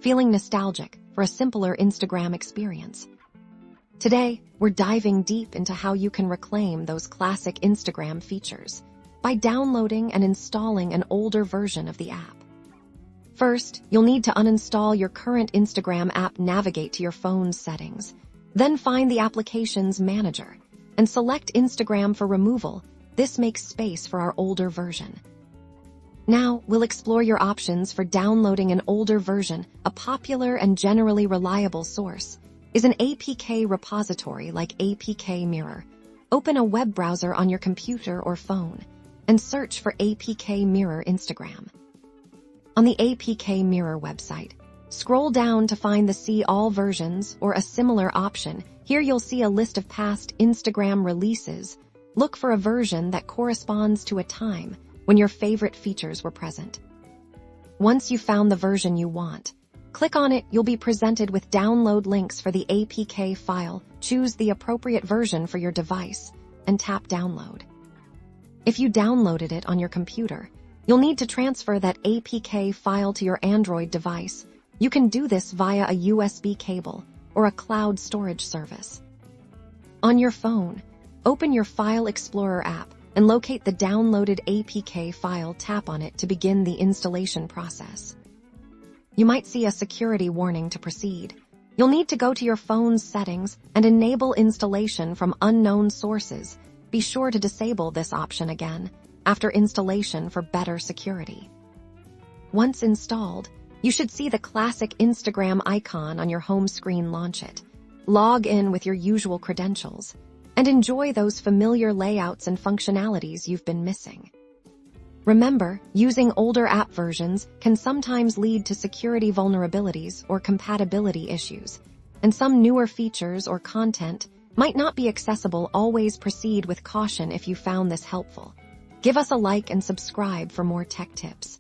feeling nostalgic for a simpler Instagram experience. Today, we're diving deep into how you can reclaim those classic Instagram features by downloading and installing an older version of the app. First, you'll need to uninstall your current Instagram app, navigate to your phone's settings, then find the application's manager, and select Instagram for removal. This makes space for our older version. Now, we'll explore your options for downloading an older version. A popular and generally reliable source is an APK repository like APKMirror. Open a web browser on your computer or phone and search for APKMirror Instagram. On the APKMirror website, scroll down to find the See All Versions or a similar option. Here you'll see a list of past Instagram releases. Look for a version that corresponds to a time when your favorite features were present. Once you've found the version you want, click on it. You'll be presented with download links for the APK file. Choose the appropriate version for your device and tap Download. If you downloaded it on your computer, you'll need to transfer that APK file to your Android device. You can do this via a USB cable or a cloud storage service. On your phone, open your File Explorer app and locate the downloaded APK file. Tap on it to begin the installation process. You might see a security warning to proceed. You'll need to go to your phone's settings and enable installation from unknown sources. Be sure to disable this option again after installation for better security. Once installed, you should see the classic Instagram icon on your home screen. Launch it, log in with your usual credentials, and enjoy those familiar layouts and functionalities you've been missing. Remember, using older app versions can sometimes lead to security vulnerabilities or compatibility issues, and some newer features or content might not be accessible. Always proceed with caution. If you found this helpful, give us a like and subscribe for more tech tips.